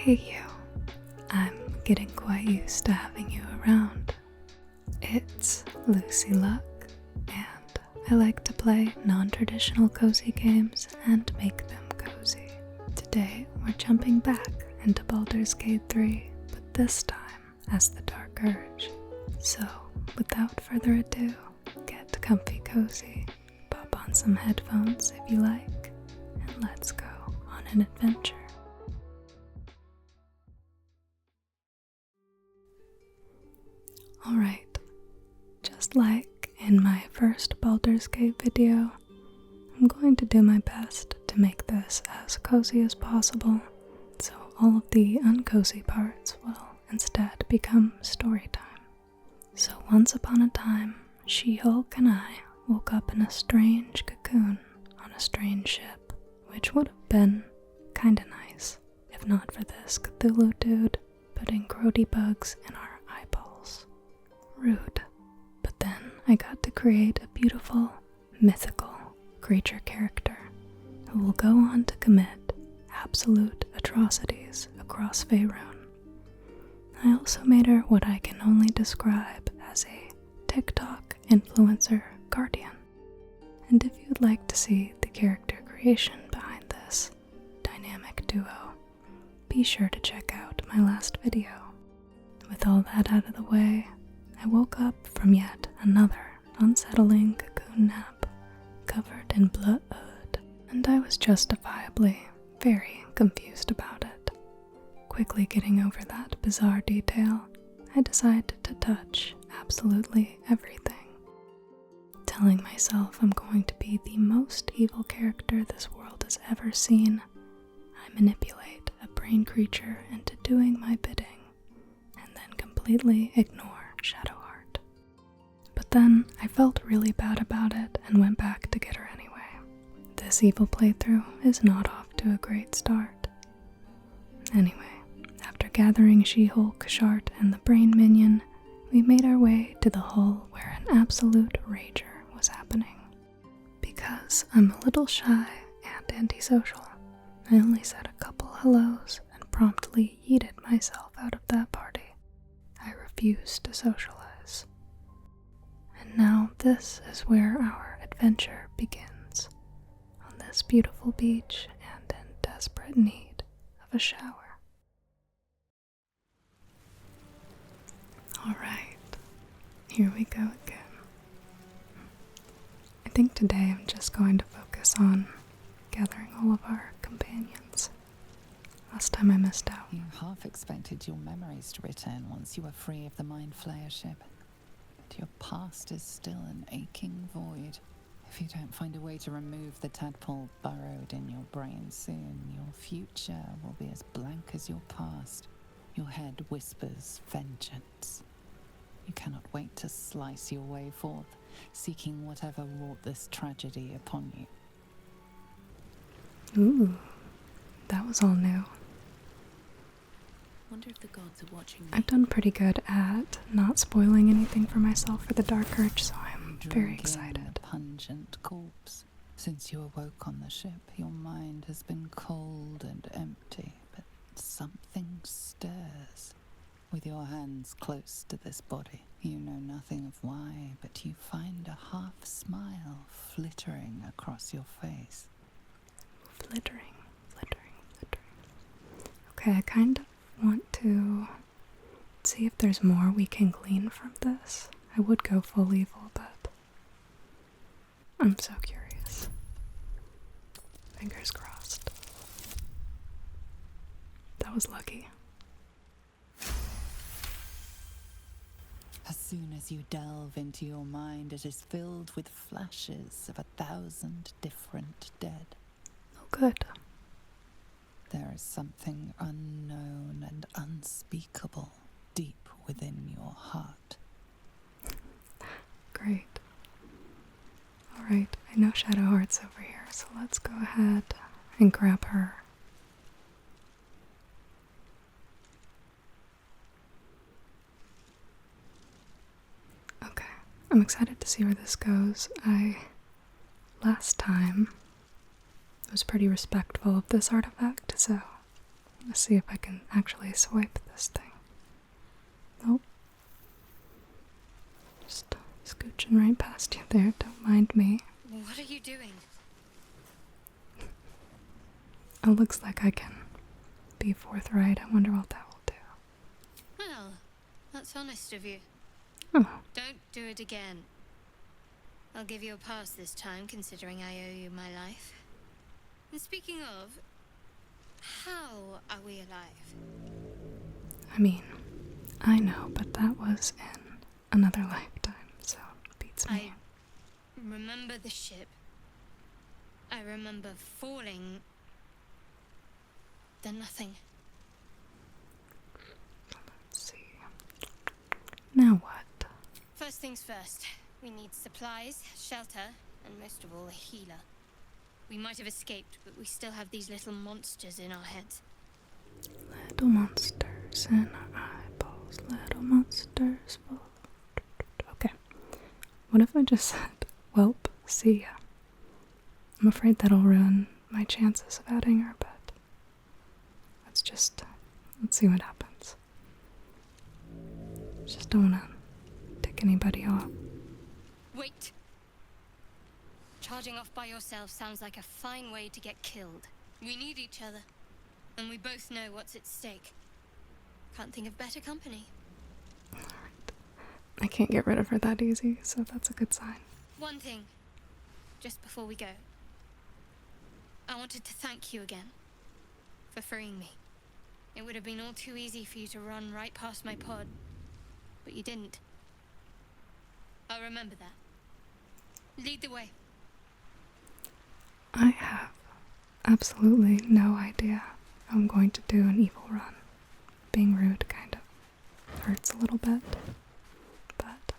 Hey you, I'm getting quite used to having you around. It's LucyLuck, and I like to play non-traditional cozy games and make them cozy. Today we're jumping back into Baldur's Gate 3, but this time as the Dark Urge. So without further ado, get comfy cozy, pop on some headphones if you like, and let's go on an adventure. Alright, just like in my first Baldur's Gate video, I'm going to do my best to make this as cozy as possible, so all of the uncozy parts will instead become story time. So once upon a time, She-Hulk and I woke up in a strange cocoon on a strange ship, which would have been kinda nice, if not for this Cthulhu dude putting grody bugs in our eyeballs. Rude. But then I got to create a beautiful, mythical creature character who will go on to commit absolute atrocities across Faerun. I also made her what I can only describe as a TikTok influencer guardian. And if you'd like to see the character creation behind this dynamic duo, be sure to check out my last video. With all that out of the way, I woke up from yet another unsettling cocoon nap, covered in blood, and I was justifiably very confused about it. Quickly getting over that bizarre detail, I decided to touch absolutely everything. Telling myself I'm going to be the most evil character this world has ever seen, I manipulate a brain creature into doing my bidding, and then completely ignore Shadowheart. But then I felt really bad about it and went back to get her anyway. This evil playthrough is not off to a great start. Anyway, after gathering She-Hulk, Shart, and the brain minion, we made our way to the hull where an absolute rager was happening. Because I'm a little shy and antisocial, I only said a couple hellos and promptly yeeted myself out of that party. I refused to socialize. And now this is where our adventure begins, on this beautiful beach and in desperate need of a shower. Alright, here we go again. I think today I'm just going to focus on gathering all of our companions. Last time I missed out. You half expected your memories to return once you were free of the Mind Flayer ship. But your past is still an aching void. If you don't find a way to remove the tadpole burrowed in your brain soon, your future will be as blank as your past. Your head whispers vengeance. You cannot wait to slice your way forth, seeking whatever wrought this tragedy upon you. Ooh, that was all new. Wonder if the gods are watching me. I've done pretty good at not spoiling anything for myself for the Dark Urge, so I'm very excited. A pungent corpse. Since you awoke on the ship, your mind has been cold and empty, but something stirs. With your hands close to this body, you know nothing of why, but you find a half smile flittering across your face. Flittering. Okay, I kind of want to see if there's more we can glean from this. I would go full evil, but I'm so curious. Fingers crossed. That was lucky. As soon as you delve into your mind, it is filled with flashes of 1,000 different dead. Oh, good. There is something unknown and unspeakable deep within your heart. Great. Alright, I know Shadowheart's over here, so let's go ahead and grab her. Okay, I'm excited to see where this goes. Last time was pretty respectful of this artifact, so Let's see if I can actually swipe this thing. Oh. Just scooching right past you there, don't mind me. What are you doing? It looks like I can be forthright. I wonder what that will do. Well, that's honest of you. Oh, Don't do it again. I'll give you a pass this time, considering I owe you my life. And speaking of, how are we alive? I mean, I know, but that was in another lifetime, so it beats me. I remember the ship. I remember falling. Then nothing. Let's see. Now what? First things first. We need supplies, shelter, and most of all, a healer. We might have escaped, but we still have these little monsters in our heads. Little monsters in our eyeballs, little monsters. Okay. What if I just said, welp, see ya? I'm afraid that'll ruin my chances of adding her, but let's see what happens. Just don't wanna tick anybody off. Wait! Charging off by yourself sounds like a fine way to get killed. We need each other, and we both know what's at stake. Can't think of better company. Alright. I can't get rid of her that easy, so that's a good sign. One thing, just before we go. I wanted to thank you again for freeing me. It would have been all too easy for you to run right past my pod, but you didn't. I'll remember that. Lead the way. I have absolutely no idea how I'm going to do an evil run. Being rude kind of hurts a little bit, but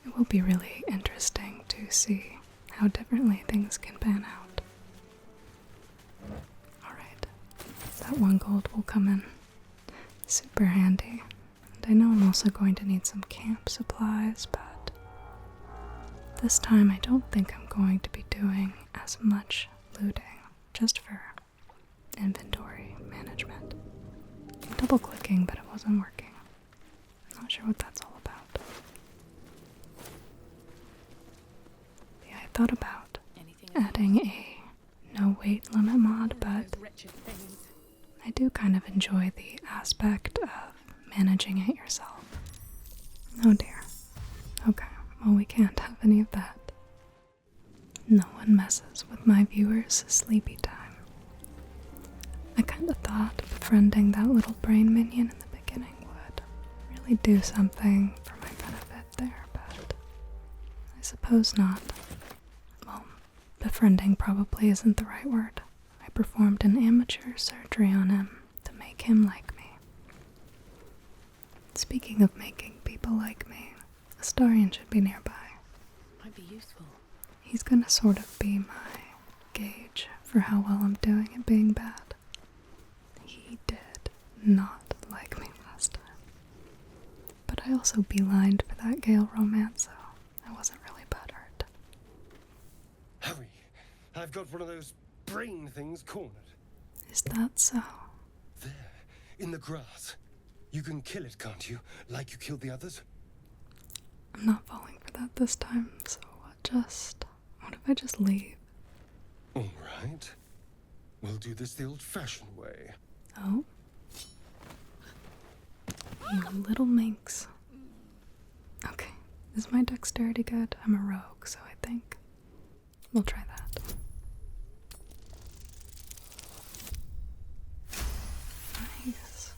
it will be really interesting to see how differently things can pan out. Alright, that 1 gold will come in super handy. And I know I'm also going to need some camp supplies, but this time I don't think I'm going to be doing as much looting, just for inventory management. I'm double clicking, but it wasn't working. Not sure what that's all about. Yeah, I thought about adding a no weight limit mod, but I do kind of enjoy the aspect of managing it yourself. Oh dear. Okay, well we can't have any of that. No one messes with my viewers' sleepy time. I kind of thought befriending that little brain minion in the beginning would really do something for my benefit there, but I suppose not. Well, befriending probably isn't the right word. I performed an amateur surgery on him to make him like me. Speaking of making people like me, Astarion should be nearby. Might be useful. He's gonna sort of be my gauge for how well I'm doing at being bad. He did not like me last time. But I also beelined for that Gale romance, so I wasn't really butthurt. Hurry! I've got one of those brain things cornered. Is that so? There, in the grass. You can kill it, can't you? Like you killed the others? I'm not falling for that this time, so what if I just leave? All right. We'll do this the old-fashioned way. Oh? You little minx. Okay, is my dexterity good? I'm a rogue, so I think we'll try that. Nice.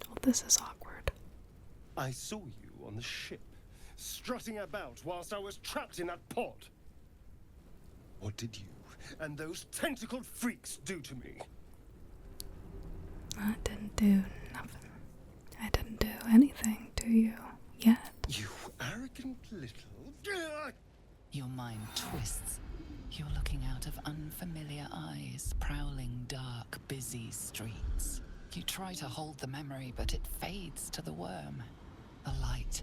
Well, this is awkward. I saw you on the ship, strutting about whilst I was trapped in that pod. What did you and those tentacled freaks do to me? I didn't do nothing. I didn't do anything to you yet. You arrogant little... Your mind twists. You're looking out of unfamiliar eyes, prowling dark, busy streets. You try to hold the memory, but it fades to the worm. The light.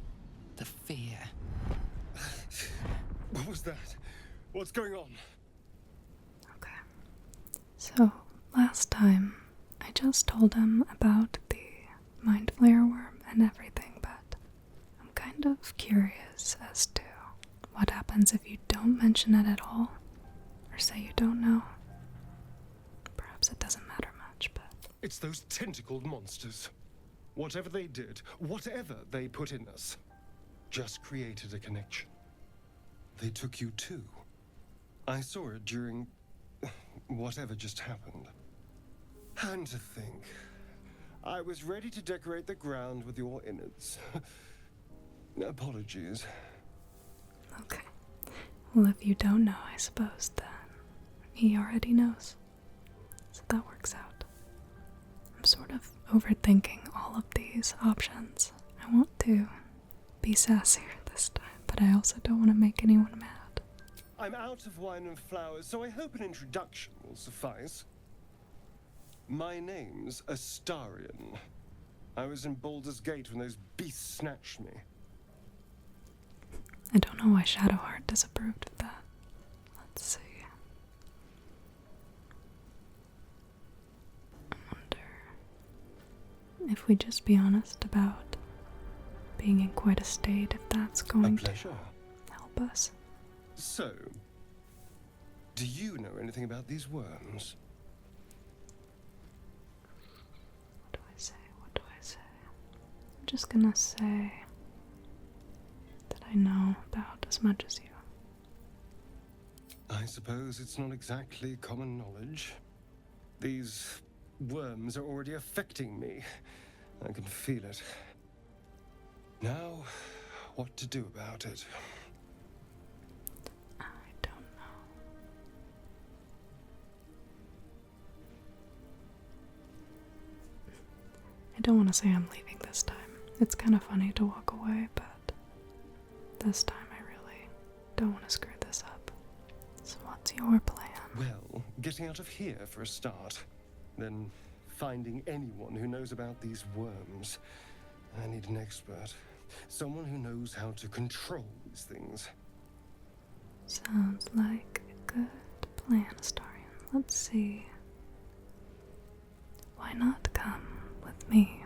The fear. What was that? What's going on? last time, I just told him about the mind flayer worm and everything, but I'm kind of curious as to what happens if you don't mention it at all, or say you don't know. Perhaps it doesn't matter much, but... It's those tentacled monsters. Whatever they did, whatever they put in us, just created a connection. They took you too. I saw it during whatever just happened. And to think, I was ready to decorate the ground with your innards. Apologies. Okay. Well, if you don't know, I suppose then he already knows. So that works out. I'm sort of overthinking all of these options. I want to be sassier this time, but I also don't want to make anyone mad. I'm out of wine and flowers, so I hope an introduction will suffice. My name's Astarion. I was in Baldur's Gate when those beasts snatched me. I don't know why Shadowheart disapproved of that. Let's see. I wonder if we just be honest about being in quite a state, if that's going to help us. So, do you know anything about these worms? What do I say? What do I say? I'm just gonna say that I know about as much as you. I suppose it's not exactly common knowledge. These worms are already affecting me. I can feel it. Now, what to do about it? I don't know. I don't want to say I'm leaving this time. It's kind of funny to walk away, but this time I really don't want to screw this up. So what's your plan? Well, getting out of here for a start. Then finding anyone who knows about these worms. I need an expert. Someone who knows how to control these things. Sounds like a good plan, Astarion. Let's see. Why not come with me?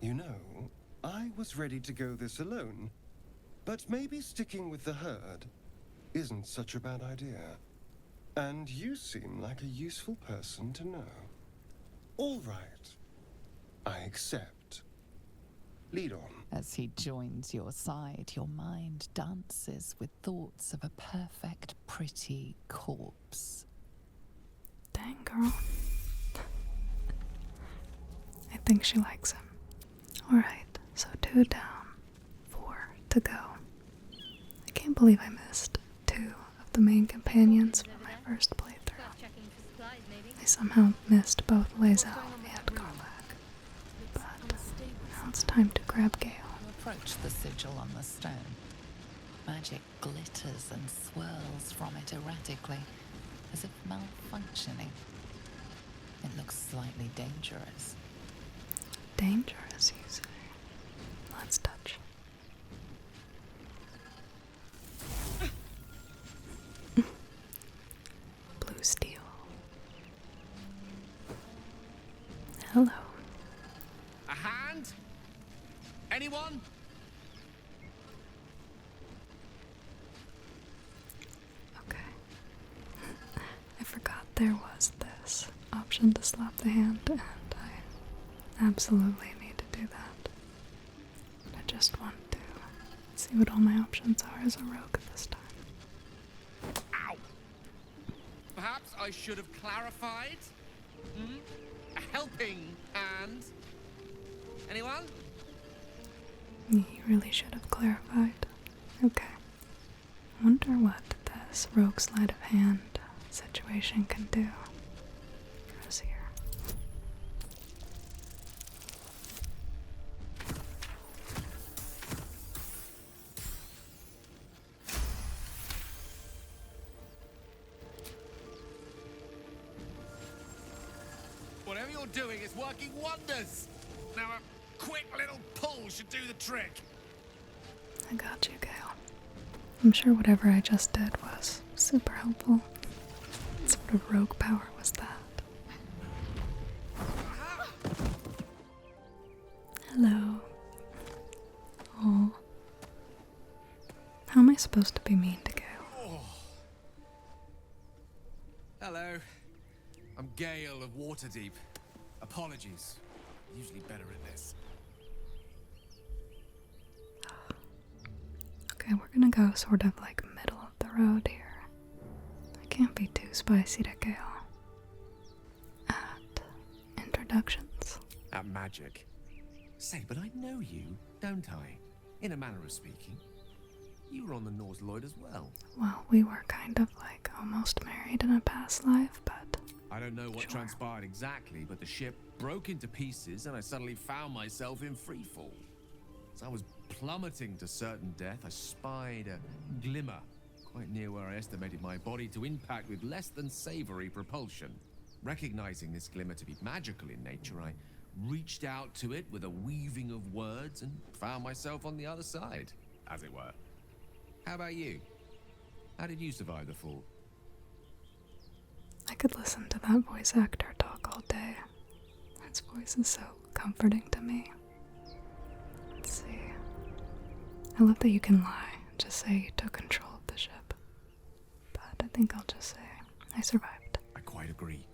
You know, I was ready to go this alone. But maybe sticking with the herd isn't such a bad idea. And you seem like a useful person to know. All right. I accept. Lead on. As he joins your side, your mind dances with thoughts of a perfect, pretty corpse. Dang, girl. I think she likes him. Alright, so 2 down, 4 to go. I can't believe I missed 2 of the main companions from my first playthrough. I somehow missed both Lae'zel and Karlach. But now it's time to grab Gale. You approach the sigil on the stone. Magic glitters and swirls from it erratically, as if malfunctioning. It looks slightly dangerous. Dangerous, you say? Let's touch. Blue steel. Hello. A hand? Anyone? Okay. I forgot there was this option to slap the hand, and I absolutely need to do that. I just want to see what all my options are as a rogue this time. Ow! Perhaps I should have clarified? A helping hand? Anyone? You really should have clarified. Okay. I wonder what this rogue sleight of hand situation can do for us here. Whatever you're doing is working wonders! Now a quick little pull should do the trick. I got you, Gale. I'm sure whatever I just did was super helpful. What sort of rogue power was that? Hello. Oh. How am I supposed to be mean to Gale? Hello. I'm Gale of Waterdeep. Apologies. Usually better at this. Okay, we're gonna go sort of like middle of the road here. I can't be too spicy to Gale. At introductions. At magic. Say, but I know you, don't I? In a manner of speaking. You were on the Norse Lloyd as well. Well, we were kind of like almost married in a past life, but I don't know what sure. transpired exactly, but the ship broke into pieces and I suddenly found myself in freefall. As I was plummeting to certain death, I spied a glimmer quite near where I estimated my body to impact with less than savory propulsion. Recognizing this glimmer to be magical in nature, I reached out to it with a weaving of words and found myself on the other side, as it were. How about you? How did you survive the fall? I could listen to that voice actor talk all day. His voice is so comforting to me. Let's see. I love that you can lie. Just say you took control of the ship. But I think I'll just say I survived. I quite agree.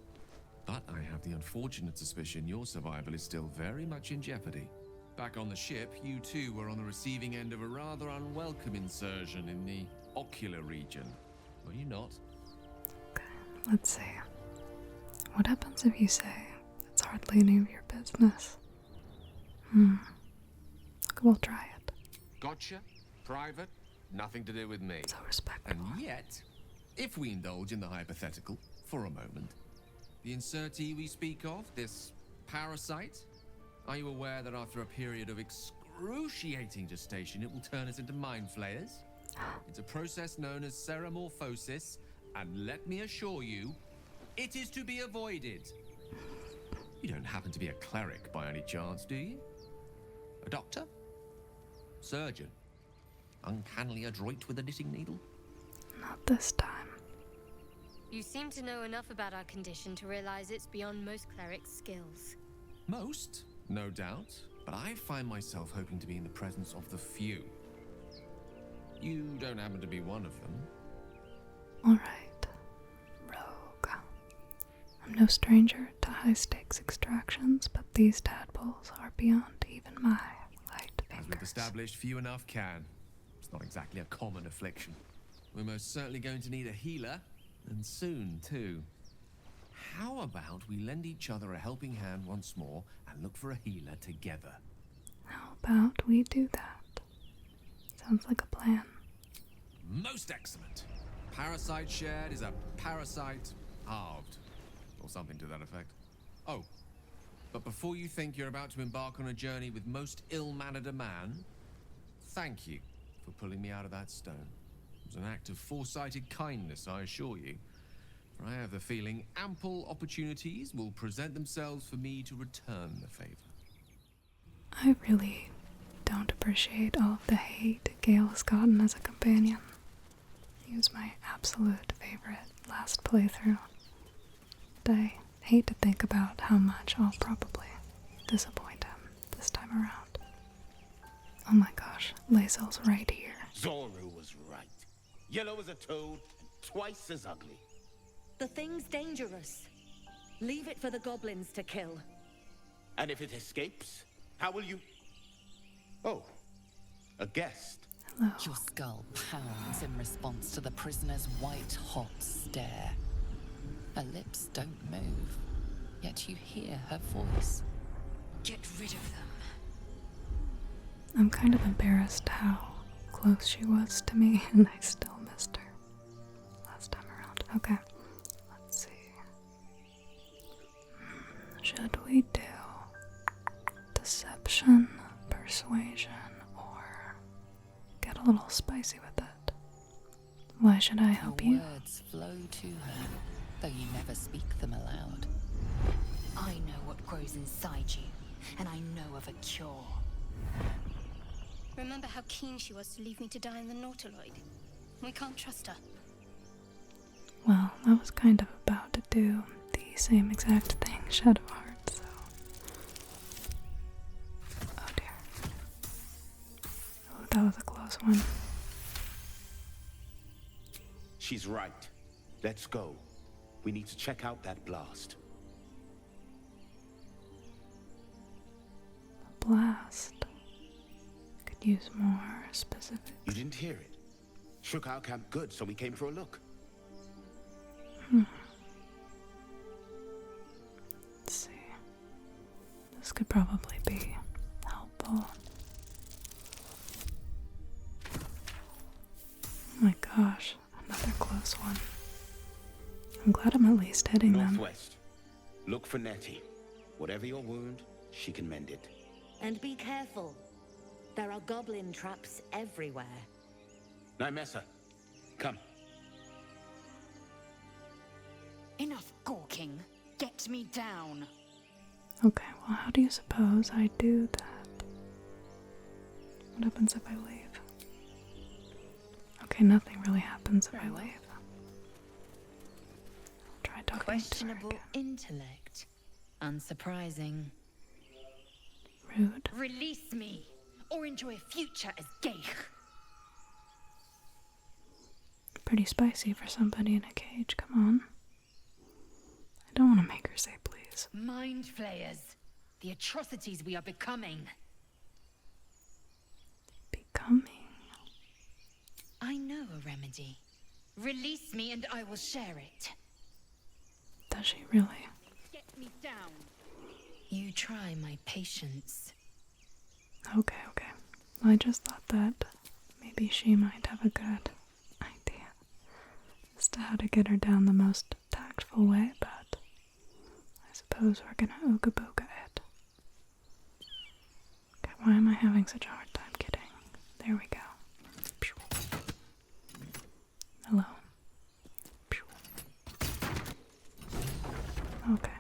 But I have the unfortunate suspicion your survival is still very much in jeopardy. Back on the ship, you too were on the receiving end of a rather unwelcome insertion in the ocular region. Were you not? Okay, let's see. What happens if you say it's hardly any of your business? We'll try it. Gotcha. Private. Nothing to do with me. So respectful. And yet, if we indulge in the hypothetical for a moment, the insertee we speak of, this parasite, are you aware that after a period of excruciating gestation, it will turn us into mind flayers? It's a process known as seromorphosis, and let me assure you, it is to be avoided. You don't happen to be a cleric by any chance, do you? A doctor? Surgeon? Uncannily adroit with a knitting needle? Not this time. You seem to know enough about our condition to realize it's beyond most clerics' skills. Most, no doubt, but I find myself hoping to be in the presence of the few. You don't happen to be one of them. Alright. Rogue. I'm no stranger to high-stakes extractions, but these tadpoles are beyond even my light fingers. As we've established, few enough can. It's not exactly a common affliction. We're most certainly going to need a healer, and soon, too. How about we lend each other a helping hand once more and look for a healer together? How about we do that? Sounds like a plan. Most excellent. Parasite shared is a parasite halved. Or something to that effect. Oh, but before you think you're about to embark on a journey with most ill-mannered a man, thank you for pulling me out of that stone. It was an act of foresighted kindness, I assure you. For I have the feeling ample opportunities will present themselves for me to return the favor. I really don't appreciate all of the hate Gale has gotten as a companion. He was my absolute favorite last playthrough. And I hate to think about how much I'll probably disappoint him this time around. Oh my gosh, Lae'zel's right here. Zoru was right. Yellow as a toad, and twice as ugly. The thing's dangerous. Leave it for the goblins to kill. And if it escapes, how will you... Oh, a guest. Hello. Your skull pounds in response to the prisoner's white-hot stare. Her lips don't move, yet you hear her voice. Get rid of them. I'm kind of embarrassed how close she was to me, and I still missed her last time around. Okay, let's see. Should we do deception, persuasion, or get a little spicy with it? Why should I help Your you? words flow to her, though you never speak them aloud. I know what grows inside you, and I know of a cure. Remember how keen she was to leave me to die in the Nautiloid? We can't trust her. Well, I was kind of about to do the same exact thing, Shadowheart, so... Oh that was a close one. She's right. Let's go. We need to check out that blast. A blast. Could use more specifics. You didn't hear it? Shook our camp good, so we came for a look. Let's see. This could probably be helpful. Oh my gosh, another close one. I'm glad I'm at least hitting them. Northwest. Look for Nettie. Whatever your wound, she can mend it. And be careful. There are goblin traps everywhere. Nymessa, come. Enough gawking. Get me down. Okay, well, how do you suppose I do that? What happens if I leave? Okay, nothing really happens if I leave. I'll try talking Questionable to her again. intellect. Unsurprising. Rude. Release me, or enjoy a future as Geich. Pretty spicy for somebody in a cage, come on. I don't want to make her say please. Mind flayers. The atrocities we are becoming. Becoming. I know a remedy. Release me and I will share it. Does she really? Get me down. You try my patience. Okay. Well, I just thought that maybe she might have a good idea as to how to get her down the most tactful way, but I suppose we're gonna ooga booga it. Okay, why am I having such a hard time getting? There we go. Pew. Hello. Pew. Okay.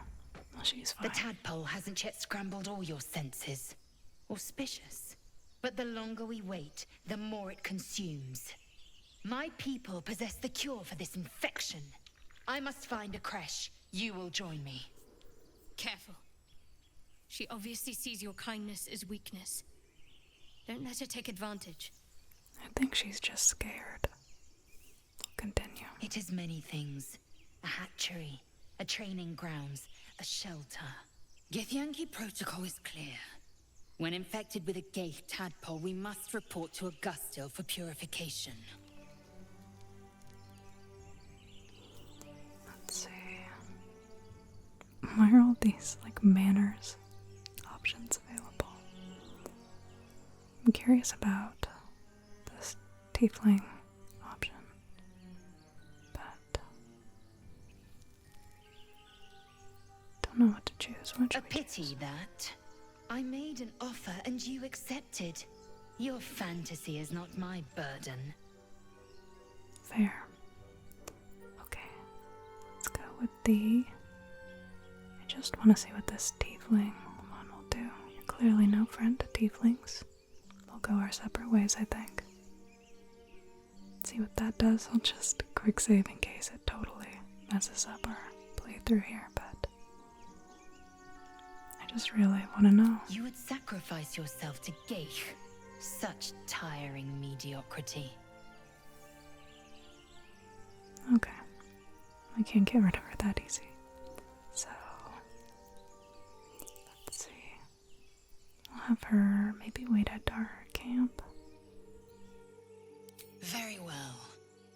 Well, she's fine. The tadpole hasn't yet scrambled all your senses. Auspicious. But the longer we wait, the more it consumes. My people possess the cure for this infection. I must find a creche. You will join me. Careful. She obviously sees your kindness as weakness. Don't let her take advantage. I think she's just scared. Continue. It is many things. A hatchery, a training grounds, a shelter. Githyanki protocol is clear. When infected with a Geich tadpole, we must report to Augustil for purification. Let's see. Why are all these, manners options available? I'm curious about this tiefling option. But don't know what to choose. What should A we pity choose? that. I made an offer and you accepted. Your fantasy is not my burden. Fair. Okay. Let's go with the... I just want to see what this tiefling one will do. You're clearly no friend to tieflings. We'll go our separate ways, I think. See what that does. I'll just quick save in case it totally messes up our playthrough here, but I just really want to know. You would sacrifice yourself to Geich. Such tiring mediocrity. Okay. I can't get rid of her that easy. So, let's see. I'll have her maybe wait at our camp. Very well,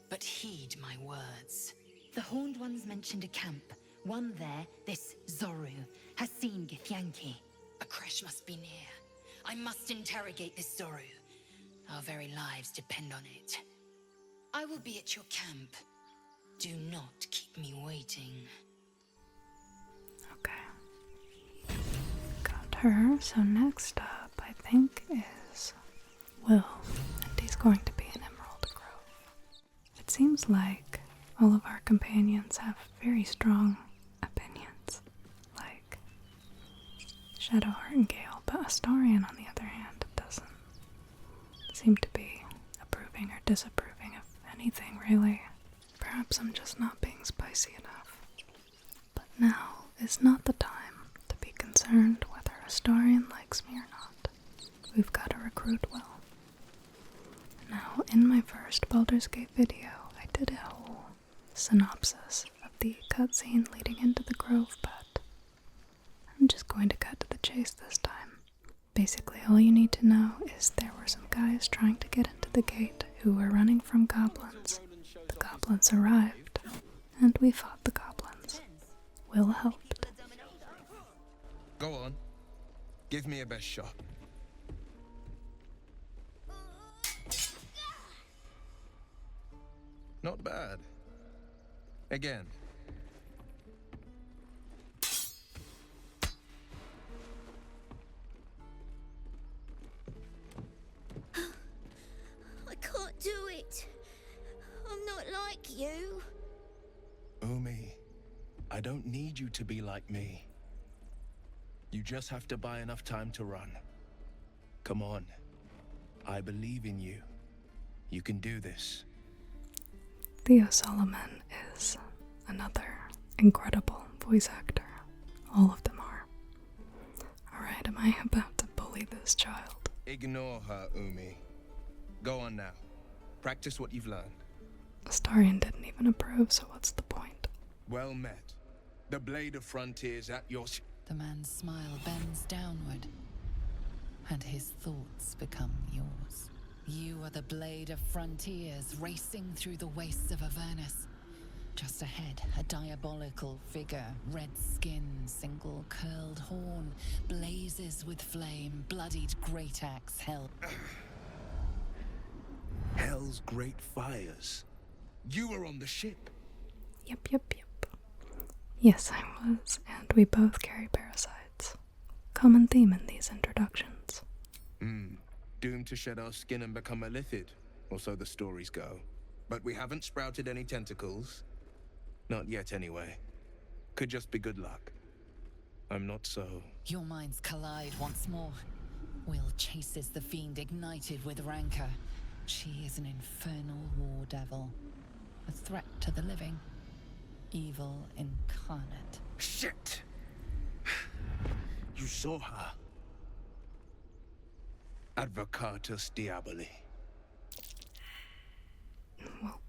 but heed my words. The Horned Ones mentioned a camp. One there, this Zoru, has seen Githyanki. A creche must be near. I must interrogate this Zoru. Our very lives depend on it. I will be at your camp. Do not keep me waiting. Okay. Got her. So next up, I think, is Will. And he's going to be in Emerald Grove. It seems like all of our companions have very strong opinions. Like Shadowheart and Gale. But Astarion, on the other hand, doesn't seem to be approving or disapproving of anything, really. Perhaps I'm just not being spicy enough. But now is not the time to be concerned whether Astarion likes me or not. We've got to recruit well. first Baldur's Gate video, I did a whole synopsis of the cutscene leading into the grove, but I'm just going to cut to the chase this time. Basically, all you need to know is there were some guys trying to get into the gate who were running from goblins. The goblins arrived, and we fought the goblins. Will helped. Go on. Give me a best shot. Not bad. Again. I can't do it. I'm not like you. Umi, I don't need you to be like me. You just have to buy enough time to run. Come on. I believe in you. You can do this. Theo Solomon is another incredible voice actor. All of them are. Alright, am I about to bully this child? Ignore her, Umi. Go on now. Practice what you've learned. Astarion didn't even approve, so what's the point? Well met. The blade of frontiers at your... The man's smile bends downward, and his thoughts become yours. You are the blade of frontiers racing through the wastes of Avernus. Just ahead, a diabolical figure, red skin, single curled horn, blazes with flame, bloodied great axe held. Hell's great fires. You were on the ship. Yep. Yes, I was, and we both carry parasites. Common theme in these introductions. Doomed to shed our skin and become a lithid, or so the stories go. But we haven't sprouted any tentacles. Not yet, anyway. Could just be good luck. I'm not so... Your minds collide once more. Will chases the fiend ignited with rancor. She is an infernal war devil. A threat to the living. Evil incarnate. Shit! You saw her. Advocatus Diaboli. Well,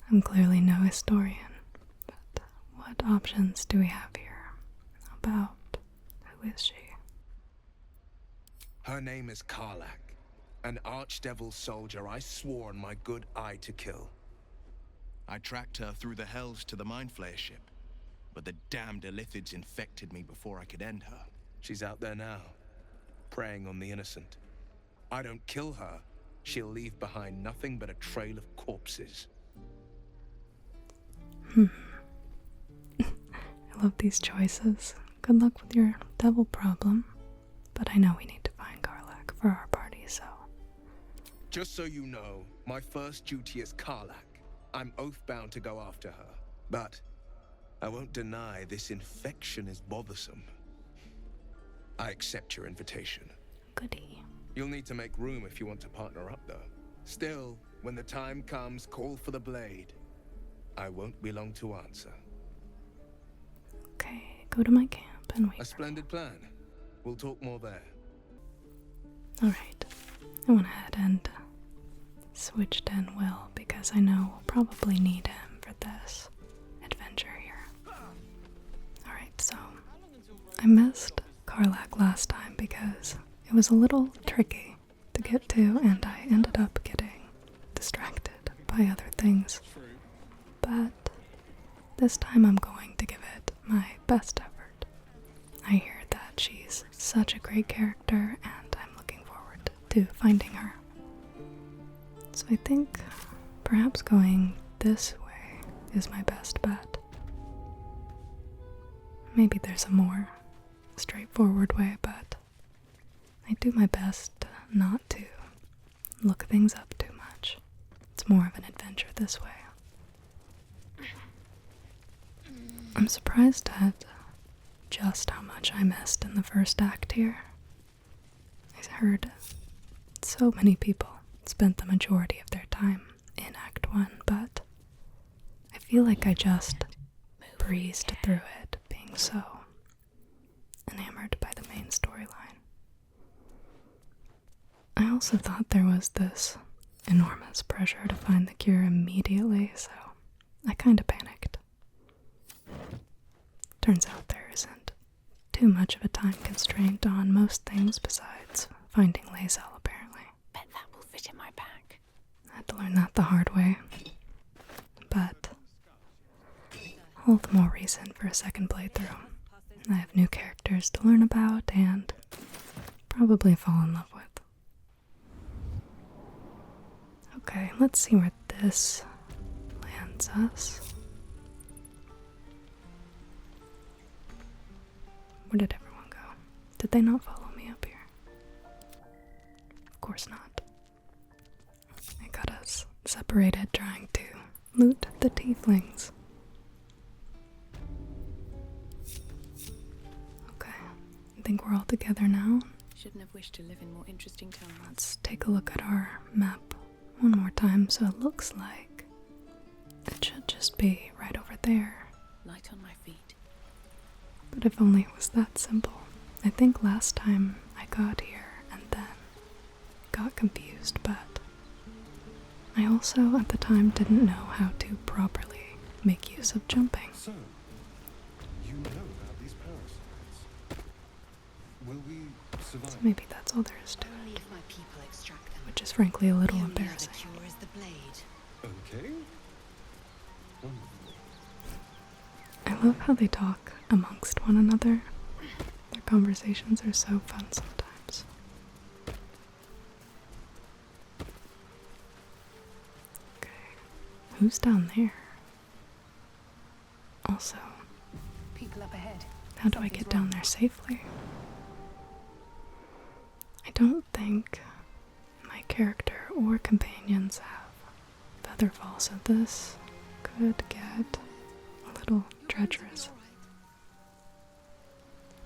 I'm clearly no historian, but what options do we have here? About who is she? Her name is Karlach, an archdevil soldier I swore on my good eye to kill. I tracked her through the hells to the Mind Flayer ship, but the damned Illithids infected me before I could end her. She's out there now, preying on the innocent. I don't kill her, she'll leave behind nothing but a trail of corpses. I love these choices. Good luck with your devil problem, but I know we need to find Karlach for our party, so... Just so you know, my first duty is Karlach. I'm oath-bound to go after her, but I won't deny this infection is bothersome. I accept your invitation. Goody. You'll need to make room if you want to partner up, though. Still, when the time comes, call for the blade. I won't be long to answer. Okay, go to my camp and wait. A splendid plan. We'll talk more there. Alright, I went ahead and switched in Will because I know we'll probably need him for this adventure here. Alright, so I missed Karlach last time because it was a little tricky to get to and I ended up getting distracted by other things. But this time I'm going to give it my best effort. I hear that she's such a great character and I'm looking forward to finding her. So I think perhaps going this way is my best bet. Maybe there's a more straightforward way, but I do my best not to look things up too much. It's more of an adventure this way. I'm surprised at just how much I missed in the first act here. I heard so many people spent the majority of their time in Act 1, but I feel like I just breezed through it, being so enamored by the main storyline. I also thought there was this enormous pressure to find the cure immediately, so I kinda panicked. Turns out there isn't too much of a time constraint on most things besides finding laser, apparently. Bet that will fit in my bag. I had to learn that the hard way. But all the more reason for a second playthrough. I have new characters to learn about and probably fall in love with. Okay, let's see where this lands us. Where did everyone go? Did they not follow me up here? Of course not. I got us separated trying to loot the tieflings. Okay, I think we're all together now. Shouldn't have wished to live in more interesting times. Let's take a look at our map one more time. So it looks like it should just be right over there. Light on my feet. But if only it was that simple. I think last time I got here and then got confused, but I also at the time didn't know how to properly make use of jumping. So, you know about these parasites. Will we survive? So maybe that's all there is to Only it. if my people extract them. Which is frankly a little The only other embarrassing. cure is the blade. Okay. Wonderful. I love how they talk amongst one another. Their conversations are so fun sometimes. Okay, who's down there? Also, People up ahead. how do I get down there safely? I don't think my character or companions have featherfall, so this could get a little treacherous.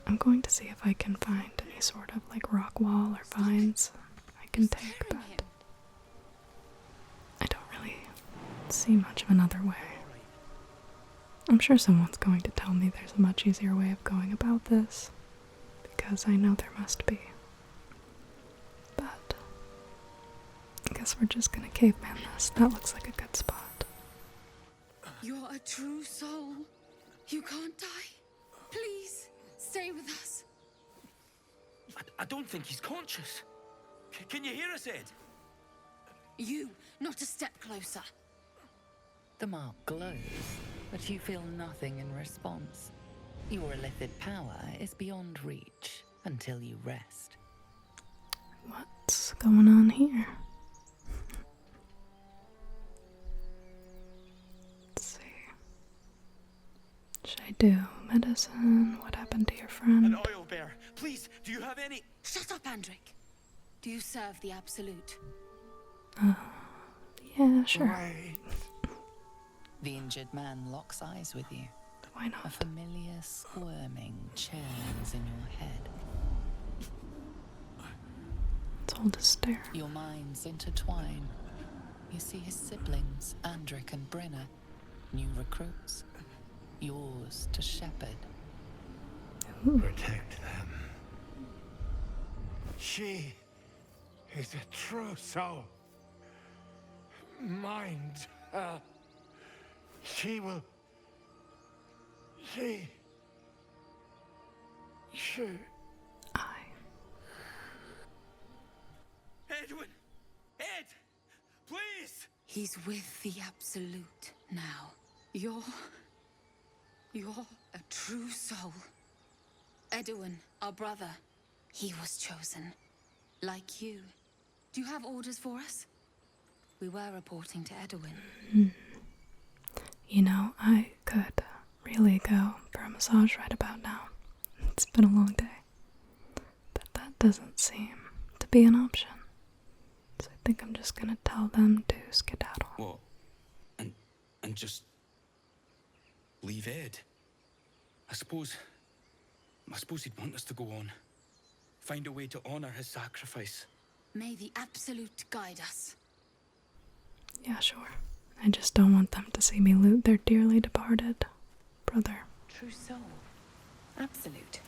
I'm going to see if I can find any sort of like rock wall or vines I can take, but I don't really see much of another way. I'm sure someone's going to tell me there's a much easier way of going about this, because I know there must be. But I guess we're just gonna caveman this. That looks like a good spot. You're a true soul. You can't die. Please, stay with us. I don't think he's conscious. Can you hear us, Ed? You, not a step closer. The mark glows, but you feel nothing in response. Your illithid power is beyond reach until you rest. What's going on here? Let's see. Should I do medicine? What happened to your friend? An oil bear. Please, do you have any? Shut up, Andric. Do you serve the Absolute? Yeah, sure. Right. The injured man locks eyes with you. Why not? A familiar squirming churns in your head. Let's hold a stare. Your minds intertwine. You see his siblings, Andric and Brenna, new recruits. Yours to shepherd. Protect them. She is a true soul. Mind her. She will... She... Edwin! Ed! Please! He's with the Absolute now. You're a true soul. Edwin, our brother, he was chosen. Like you. Do you have orders for us? We were reporting to Edwin. You know, I could really go for a massage right about now. It's been a long day. But that doesn't seem to be an option. So I think I'm just gonna tell them to skedaddle. What? And just leave Ed? I suppose he'd want us to go on. Find a way to honor his sacrifice. May the Absolute guide us. Yeah, sure. I just don't want them to see me loot their dearly departed brother. True soul. Absolute.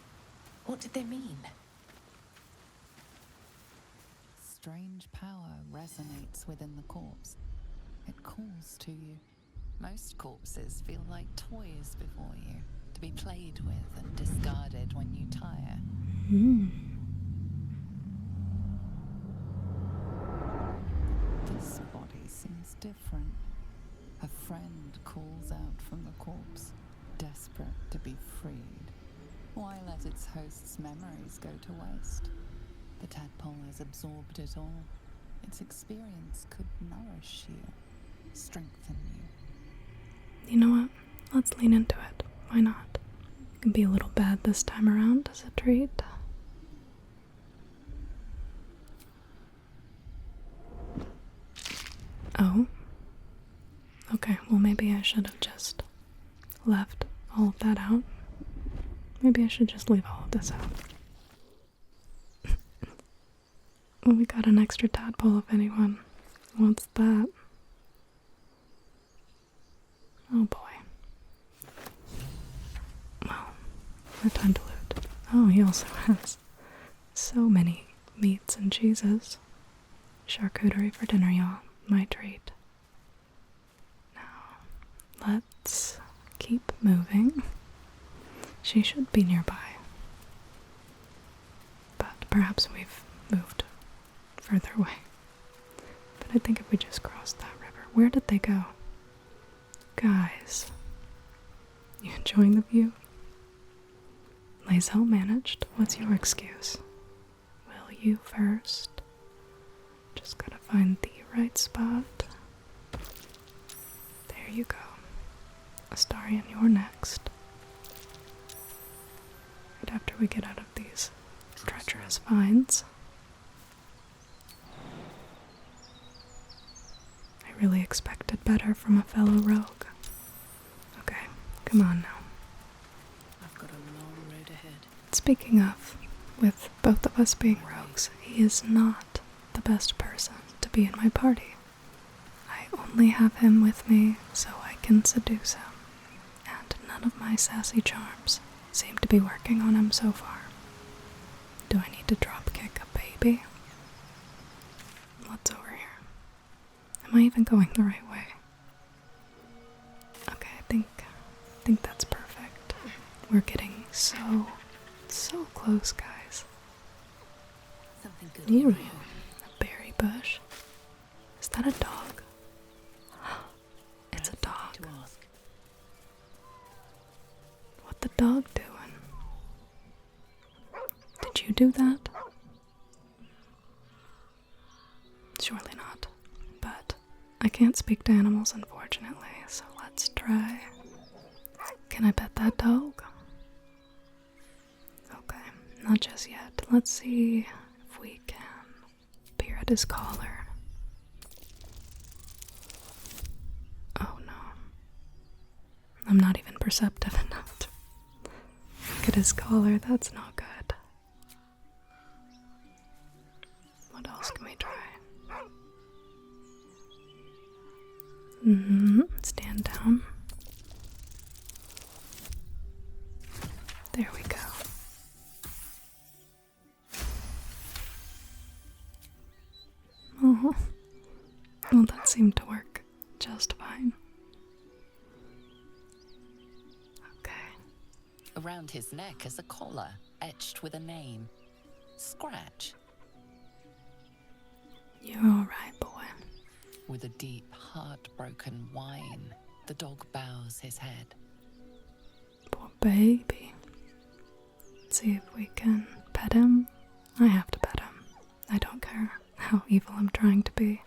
What did they mean? strange power resonates within the corpse. It calls to you. Most corpses feel like toys before you, to be played with and discarded when you tire. This body seems different. A friend calls out from the corpse, desperate to be freed. Why let its host's memories go to waste? The tadpole has absorbed it all. Its experience could nourish you, strengthen you. You know what? Let's lean into it. Why not? It can be a little bad this time around as a treat. Oh. Okay, well maybe I should have just left all of that out. Maybe I should just leave all of this out. Well, we got an extra tadpole if anyone wants that. Oh boy. Well, no time to loot. Oh, he also has so many meats and cheeses. Charcuterie for dinner, y'all. My treat. Now, let's keep moving. She should be nearby. But perhaps we've moved further away. But I think if we just crossed that river. Where did they go? Guys. You enjoying the view? Lae'zel managed. What's your excuse? Will you first? Just gotta find the right spot. There you go. Astarion, you're next. Right after we get out of these treacherous vines. I really expected better from a fellow rogue. Okay, come on now. I've got a long road ahead. Speaking of, with both of us being rogues, he is not the best person to be in my party. I only have him with me so I can seduce him, and none of my sassy charms seem to be working on him so far. Do I need to drop kick a baby? What's over here? Am I even going the right way? Okay, I think that's perfect. We're getting so close, guys. Something good Ooh, here. a berry bush. Is that a dog? It's a dog. To ask. What the dog doing? Did you do that? Surely not. But I can't speak to animals, unfortunately, so let's try. Can I pet that dog? Okay, not just yet. Let's see if we can peer at his collar. Oh no. I'm not even perceptive enough to look at his collar. That's not good. What else can we try? Stand down. There we go. Oh, well, that seemed to work just fine. Okay. Around his neck is a collar, etched with a name. Scratch. You're alright, boy. With a deep, heartbroken whine, the dog bows his head. Poor baby. See if we can pet him. I have to pet him. I don't care how evil I'm trying to be.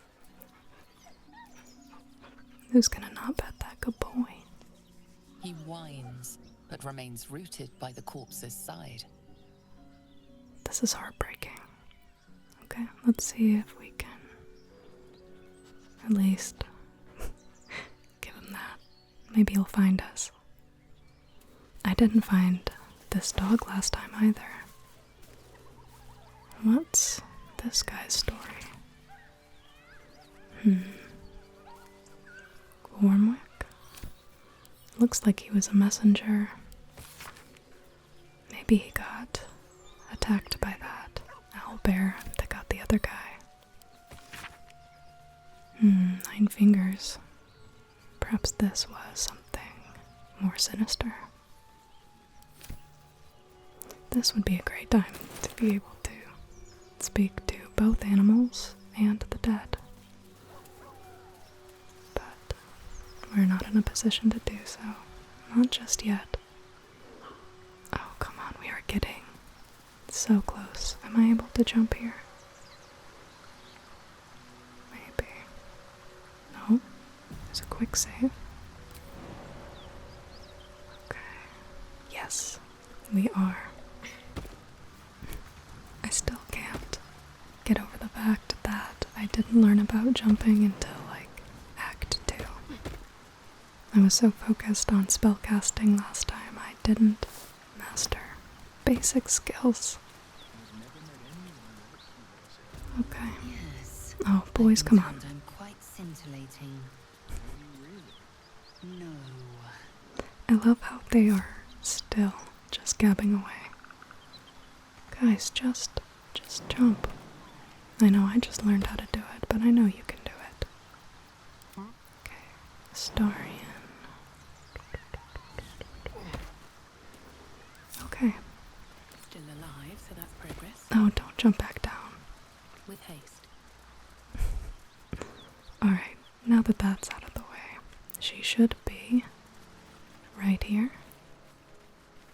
Who's gonna not pet that good boy? He whines, but remains rooted by the corpse's side. This is heartbreaking. Okay, let's see if we can at least give him that. Maybe he'll find us. I didn't find this dog last time either. What's this guy's story? Gormwick? Looks like he was a messenger. Maybe he got attacked by that owlbear that got the other guy. 9 fingers. Perhaps this was something more sinister. This would be a great time to be able to speak to both animals and the dead. But we're not in a position to do so. Not just yet. Oh, come on, we are getting so close. Am I able to jump here? Maybe. No. There's a quick save. Okay. Yes, we are. I still can't get over the fact that I didn't learn about jumping until like Act 2. I was so focused on spellcasting last time I didn't master basic skills. Okay. Yes. Oh, boys, come on. I'm quite scintillating. No. I love how they are still just gabbing away. Guys, just jump. I know I just learned how to do it, but I know you can do it. Okay, Starian. Okay. Still alive, so that's progress. Oh, don't jump back down. With haste. Alright, now that that's out of the way, she should be right here.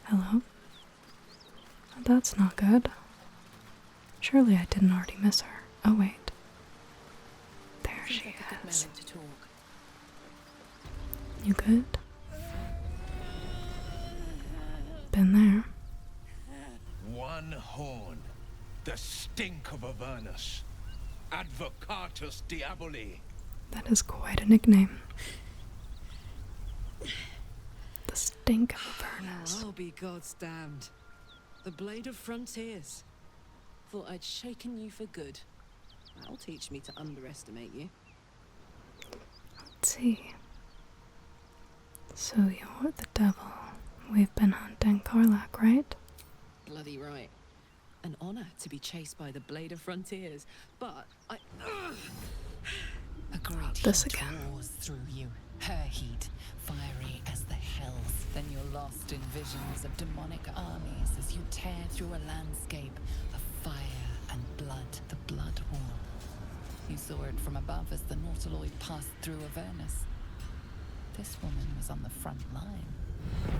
Hello? That's not good. Surely I didn't already miss her. Oh, wait. There she is. You good? Been there. One horn. The stink of Avernus. Advocatus Diaboli. That is quite a nickname. The stink of Avernus. I'll be God's damned. The Blade of Frontiers. Thought I'd shaken you for good. That'll teach me to underestimate you. Let's see. So you're the devil. We've been hunting Karlach, right? Bloody right. An honor to be chased by the Blade of Frontiers, but I... A great This heat again. roars through you, her heat, fiery as the hells. Then you're lost in visions of demonic armies as you tear through a landscape of fire and blood, the Blood War. You saw it from above as the Nautiloid passed through Avernus. This woman was on the front line.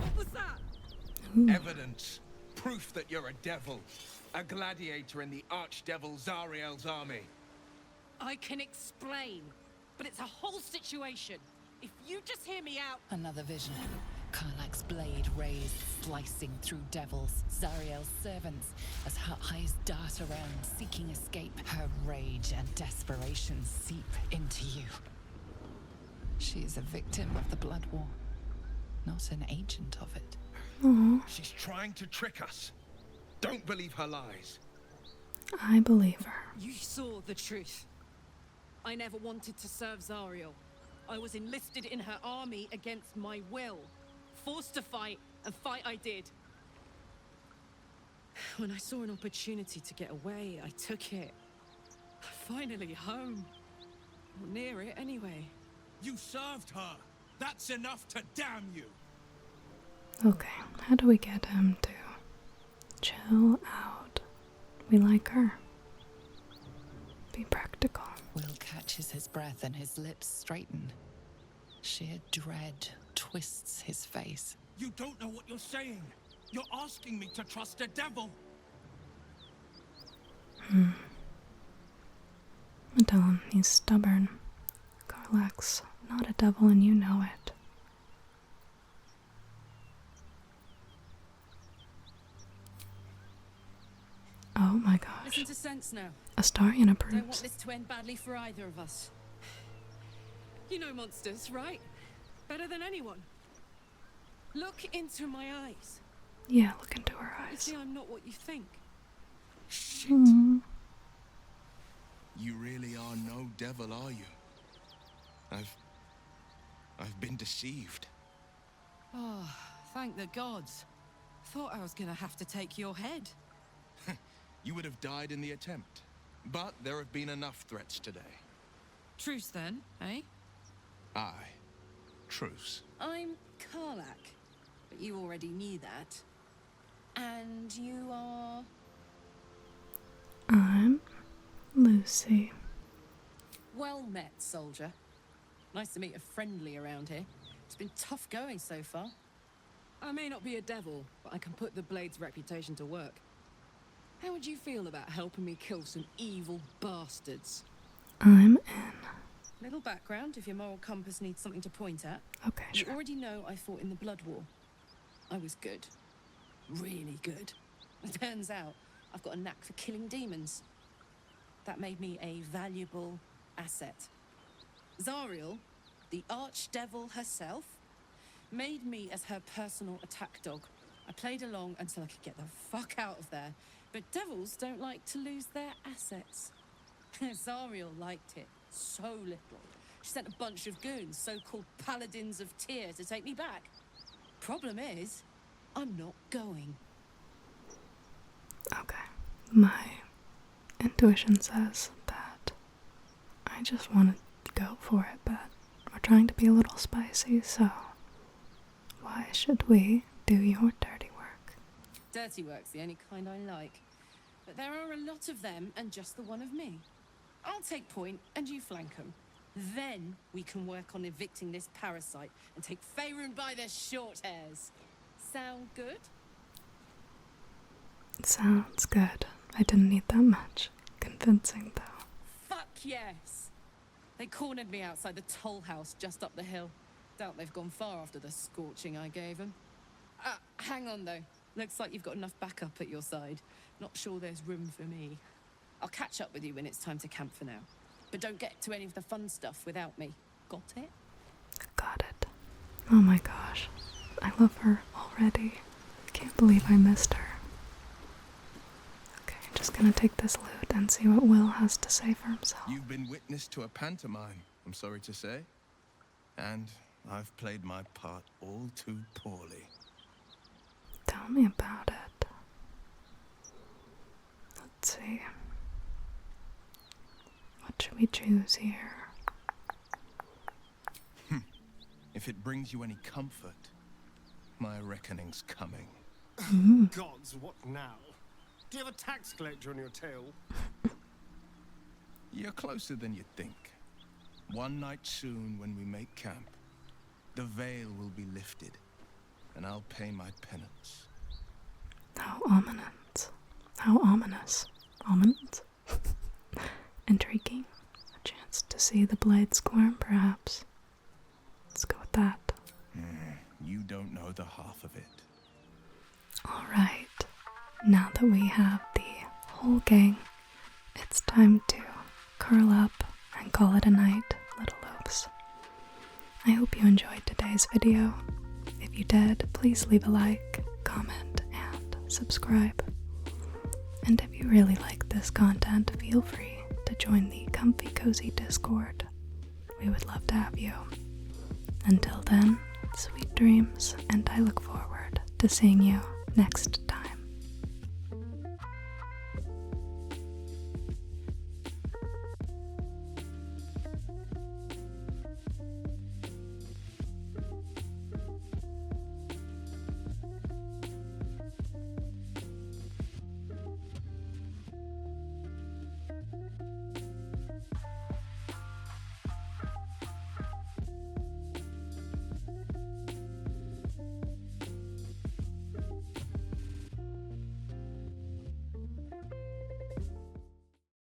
What was that? Evidence. Proof that you're a devil. A gladiator in the archdevil Zariel's army. I can explain, but it's a whole situation. If you just hear me out... Another vision. Karlach's blade raised, slicing through devils, Zariel's servants, as her eyes dart around, seeking escape. Her rage and desperation seep into you. She is a victim of the Blood War, not an agent of it. Aww. She's trying to trick us. Don't believe her lies. I believe her. You saw the truth. I never wanted to serve Zariel. I was enlisted in her army against my will. Forced to fight, and fight I did. When I saw an opportunity to get away, I took it. Finally home. Or near it, anyway. You served her. That's enough to damn you. Okay, how do we get him to chill out? We like her. Be practical. Will catches his breath and his lips straighten. Sheer dread twists his face. You don't know what you're saying. You're asking me to trust a devil. I tell him he's stubborn. Karlach's not a devil and you know it. Oh my gosh. Listen to sense now. Astarian Don't want approves. this to end badly for either of us. You know monsters, right? Better than anyone. Look into my eyes. Yeah, look into her You eyes. see, I'm not what you think. Shit. Mm. You really are no devil, are you? I've been deceived. Oh, thank the gods. Thought I was gonna have to take your head. You would have died in the attempt. But there have been enough threats today. Truce then, eh? Aye. Truce. I'm Karlak, but you already knew that. And you are... I'm Lucy. Well met, soldier. Nice to meet a friendly around here. It's been tough going so far. I may not be a devil, but I can put the Blade's reputation to work. How would you feel about helping me kill some evil bastards? I'm in. Little background, if your moral compass needs something to point at. Okay, You already know I fought in the Blood War. I was good. Really good. It turns out I've got a knack for killing demons. That made me a valuable asset. Zariel, the archdevil herself, made me as her personal attack dog. I played along until I could get the fuck out of there. But devils don't like to lose their assets. Zariel liked it so little. She sent a bunch of goons, so-called paladins of Tyr, to take me back. Problem is, I'm not going. Okay. My intuition says that I just want to go for it, but we're trying to be a little spicy, so why should we do your dirty work? Dirty work's the only kind I like. But there are a lot of them and just the one of me. I'll take point and you flank them. Then we can work on evicting this parasite and take Faerun by their short hairs. Sound good? Sounds good. I didn't need that much convincing, though. Fuck yes! They cornered me outside the toll house just up the hill. Doubt they've gone far after the scorching I gave them. Hang on though. Looks like you've got enough backup at your side. Not sure there's room for me. I'll catch up with you when it's time to camp for now. But don't get to any of the fun stuff without me. Got it? Got it. Oh my gosh. I love her already. I can't believe I missed her. Okay, just gonna take this loot and see what Will has to say for himself. You've been witness to a pantomime, I'm sorry to say. And I've played my part all too poorly. Tell me about it. Let's see. What should we choose here? If it brings you any comfort, my reckoning's coming. Gods, what now? Do you have a tax collector on your tail? You're closer than you think. One night soon when we make camp, the veil will be lifted, and I'll pay my penance. How ominous. How ominous. Ominous? Intriguing. A chance to see the blade squirm, perhaps. Let's go with that. You don't know the half of it. Alright. Now that we have the whole gang, it's time to curl up and call it a night, little loafs. I hope you enjoyed today's video. If you did, please leave a like, comment, and subscribe. And if you really like this content, feel free to join the Comfy Cozy Discord. We would love to have you. Until then, sweet dreams, and I look forward to seeing you next